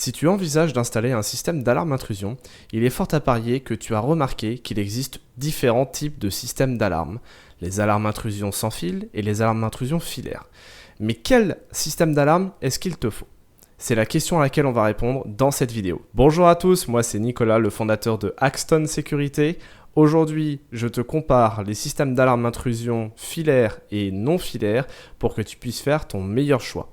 Si tu envisages d'installer un système d'alarme intrusion, il est fort à parier que tu as remarqué qu'il existe différents types de systèmes d'alarme, les alarmes intrusion sans fil et les alarmes intrusion filaires. Mais quel système d'alarme est-ce qu'il te faut ? C'est la question à laquelle on va répondre dans cette vidéo. Bonjour à tous, moi c'est Nicolas, le fondateur de Axton Sécurité. Aujourd'hui, je te compare les systèmes d'alarme intrusion filaires et non filaires pour que tu puisses faire ton meilleur choix.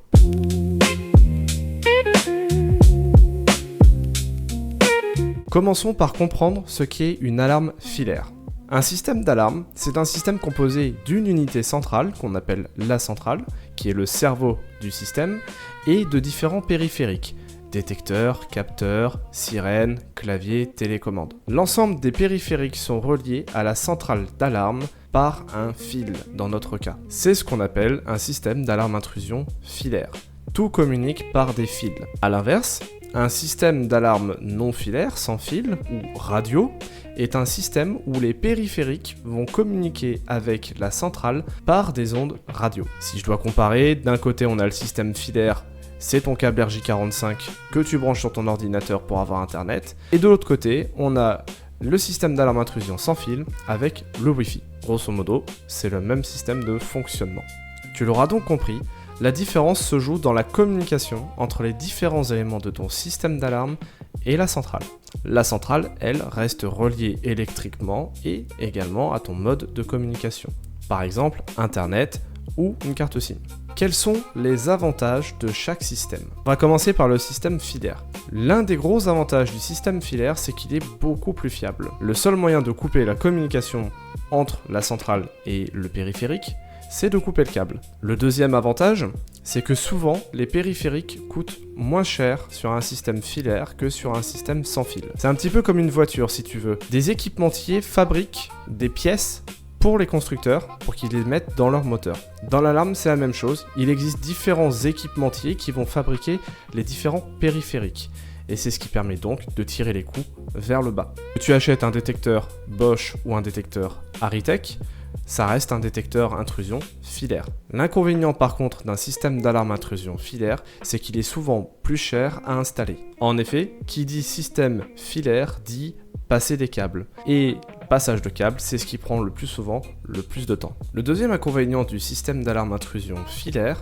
Commençons par comprendre ce qu'est une alarme filaire. Un système d'alarme, c'est un système composé d'une unité centrale, qu'on appelle la centrale, qui est le cerveau du système, et de différents périphériques, détecteurs, capteurs, sirènes, claviers, télécommande. L'ensemble des périphériques sont reliés à la centrale d'alarme par un fil, dans notre cas. C'est ce qu'on appelle un système d'alarme intrusion filaire. Tout communique par des fils. A l'inverse, un système d'alarme non filaire, sans fil, ou radio, est un système où les périphériques vont communiquer avec la centrale par des ondes radio. Si je dois comparer, d'un côté on a le système filaire, c'est ton câble RJ45 que tu branches sur ton ordinateur pour avoir internet, et de l'autre côté on a le système d'alarme intrusion sans fil avec le Wi-Fi. Grosso modo, c'est le même système de fonctionnement. Tu l'auras donc compris, la différence se joue dans la communication entre les différents éléments de ton système d'alarme et la centrale. La centrale, elle, reste reliée électriquement et également à ton mode de communication. Par exemple, Internet ou une carte SIM. Quels sont les avantages de chaque système ? On va commencer par le système filaire. L'un des gros avantages du système filaire, c'est qu'il est beaucoup plus fiable. Le seul moyen de couper la communication entre la centrale et le périphérique, c'est de couper le câble. Le deuxième avantage, c'est que souvent, les périphériques coûtent moins cher sur un système filaire que sur un système sans fil. C'est un petit peu comme une voiture, si tu veux. Des équipementiers fabriquent des pièces pour les constructeurs, pour qu'ils les mettent dans leur moteur. Dans l'alarme, c'est la même chose. Il existe différents équipementiers qui vont fabriquer les différents périphériques. Et c'est ce qui permet donc de tirer les coûts vers le bas. Que tu achètes un détecteur Bosch ou un détecteur Aritech, ça reste un détecteur intrusion filaire. L'inconvénient par contre d'un système d'alarme intrusion filaire, c'est qu'il est souvent plus cher à installer. En effet, qui dit système filaire dit passer des câbles. Et passage de câbles, c'est ce qui prend le plus souvent le plus de temps. Le deuxième inconvénient du système d'alarme intrusion filaire,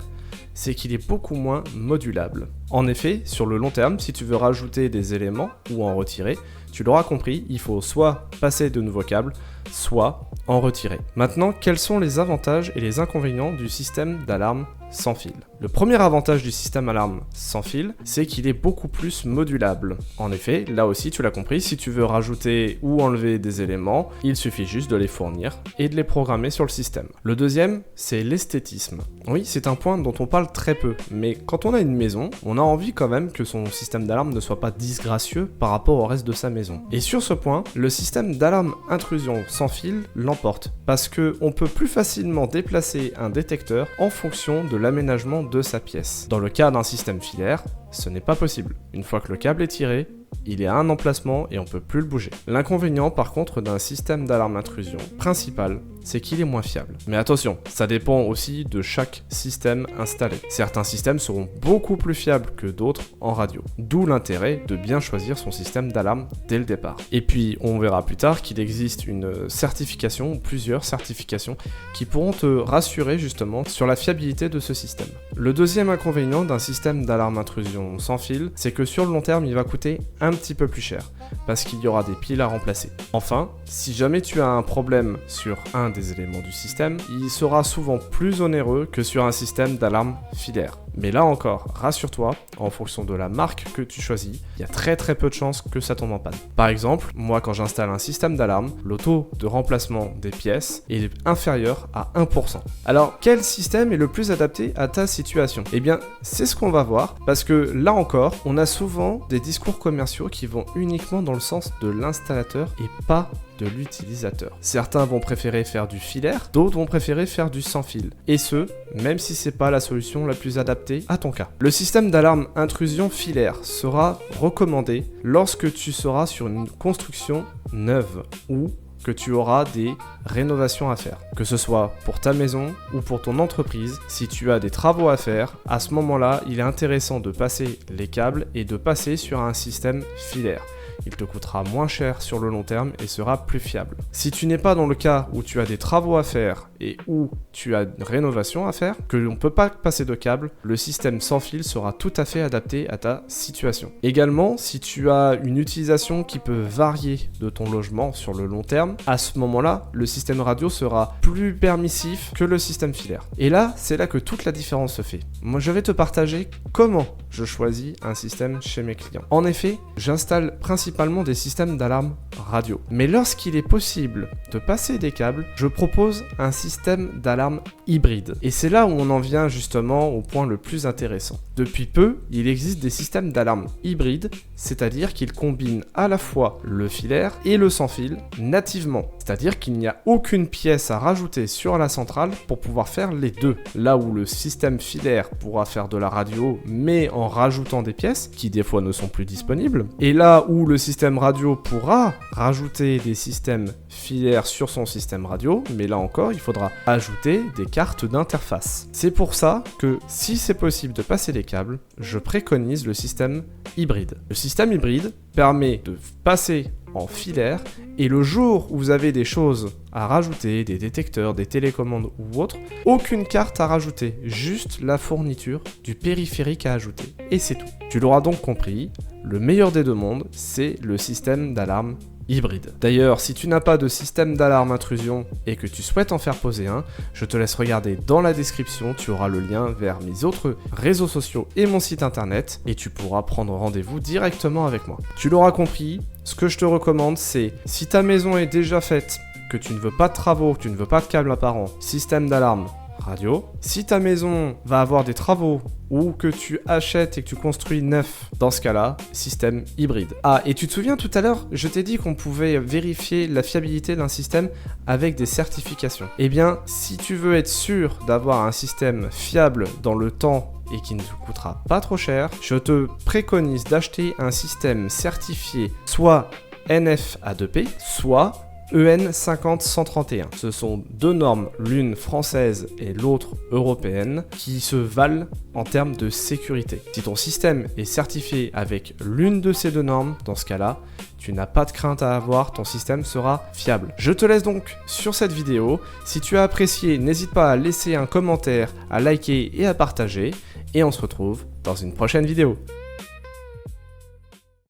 c'est qu'il est beaucoup moins modulable. En effet, sur le long terme, si tu veux rajouter des éléments ou en retirer, tu l'auras compris, il faut soit passer de nouveaux câbles, soit en retirer. Maintenant, quels sont les avantages et les inconvénients du système d'alarme sans fil ? Le premier avantage du système alarme sans fil, c'est qu'il est beaucoup plus modulable. En effet, là aussi tu l'as compris, si tu veux rajouter ou enlever des éléments, il suffit juste de les fournir et de les programmer sur le système. Le deuxième, c'est l'esthétisme. Oui, c'est un point dont on parle très peu, mais quand on a une maison, on a envie quand même que son système d'alarme ne soit pas disgracieux par rapport au reste de sa maison. Et sur ce point, le système d'alarme intrusion sans fil l'emporte, parce qu'on peut plus facilement déplacer un détecteur en fonction de l'aménagement de sa pièce. Dans le cas d'un système filaire, ce n'est pas possible. Une fois que le câble est tiré, il est à un emplacement et on ne peut plus le bouger. L'inconvénient par contre d'un système d'alarme intrusion principal, c'est qu'il est moins fiable. Mais attention, ça dépend aussi de chaque système installé. Certains systèmes seront beaucoup plus fiables que d'autres en radio. D'où l'intérêt de bien choisir son système d'alarme dès le départ. Et puis on verra plus tard qu'il existe une certification, ou plusieurs certifications, qui pourront te rassurer justement sur la fiabilité de ce système. Le deuxième inconvénient d'un système d'alarme intrusion sans fil, c'est que sur le long terme, il va coûter un petit peu plus cher, parce qu'il y aura des piles à remplacer. Enfin, si jamais tu as un problème sur un des éléments du système, il sera souvent plus onéreux que sur un système d'alarme filaire. Mais là encore, rassure-toi, en fonction de la marque que tu choisis, il y a très peu de chances que ça tombe en panne. Par exemple, moi quand j'installe un système d'alarme, le taux de remplacement des pièces est inférieur à 1%. Alors, quel système est le plus adapté à ta situation ? Eh bien, c'est ce qu'on va voir, parce que là encore, on a souvent des discours commerciaux qui vont uniquement dans le sens de l'installateur et pas de l'utilisateur. Certains vont préférer faire du filaire, d'autres vont préférer faire du sans fil. Et ce, même si c'est pas la solution la plus adaptée à ton cas. Le système d'alarme intrusion filaire sera recommandé lorsque tu seras sur une construction neuve ou que tu auras des rénovations à faire. Que ce soit pour ta maison ou pour ton entreprise, si tu as des travaux à faire, à ce moment-là, il est intéressant de passer les câbles et de passer sur un système filaire. Il te coûtera moins cher sur le long terme et sera plus fiable. Si tu n'es pas dans le cas où tu as des travaux à faire et où tu as une rénovation à faire, que l'on ne peut pas passer de câble, le système sans fil sera tout à fait adapté à ta situation. Également, si tu as une utilisation qui peut varier de ton logement sur le long terme, à ce moment-là, le système radio sera plus permissif que le système filaire. Et là, c'est là que toute la différence se fait. Moi, je vais te partager comment je choisis un système chez mes clients. En effet, j'installe principalement des systèmes d'alarme radio. Mais lorsqu'il est possible de passer des câbles, je propose un système d'alarme hybride. Et c'est là où on en vient justement au point le plus intéressant. Depuis peu, il existe des systèmes d'alarme hybrides, c'est-à-dire qu'ils combinent à la fois le filaire et le sans fil nativement. C'est-à-dire qu'il n'y a aucune pièce à rajouter sur la centrale pour pouvoir faire les deux. Là où le système filaire pourra faire de la radio, mais en rajoutant des pièces, qui des fois ne sont plus disponibles. Et là où le système radio pourra rajouter des systèmes filaires sur son système radio, mais là encore, il faudra ajouter des cartes d'interface. C'est pour ça que, si c'est possible de passer les câbles, je préconise le système hybride. Le système hybride permet de passer en filaire et le jour où vous avez des choses à rajouter, des détecteurs, des télécommandes ou autres, aucune carte à rajouter, juste la fourniture du périphérique à ajouter. Et c'est tout. Tu l'auras donc compris, le meilleur des deux mondes, c'est le système d'alarme hybride. D'ailleurs, si tu n'as pas de système d'alarme intrusion et que tu souhaites en faire poser un, je te laisse regarder dans la description, tu auras le lien vers mes autres réseaux sociaux et mon site internet et tu pourras prendre rendez-vous directement avec moi. Tu l'auras compris, ce que je te recommande c'est, si ta maison est déjà faite, que tu ne veux pas de travaux, que tu ne veux pas de câbles apparents, système d'alarme radio. Si ta maison va avoir des travaux ou que tu achètes et que tu construis neuf, dans ce cas-là, système hybride. Ah, et tu te souviens tout à l'heure, je t'ai dit qu'on pouvait vérifier la fiabilité d'un système avec des certifications. Eh bien, si tu veux être sûr d'avoir un système fiable dans le temps et qui ne te coûtera pas trop cher, je te préconise d'acheter un système certifié soit NF-A2P, soit EN 50131. Ce sont deux normes, l'une française et l'autre européenne, qui se valent en termes de sécurité. Si ton système est certifié avec l'une de ces deux normes, dans ce cas-là, tu n'as pas de crainte à avoir, ton système sera fiable. Je te laisse donc sur cette vidéo. Si tu as apprécié, n'hésite pas à laisser un commentaire, à liker et à partager. Et on se retrouve dans une prochaine vidéo.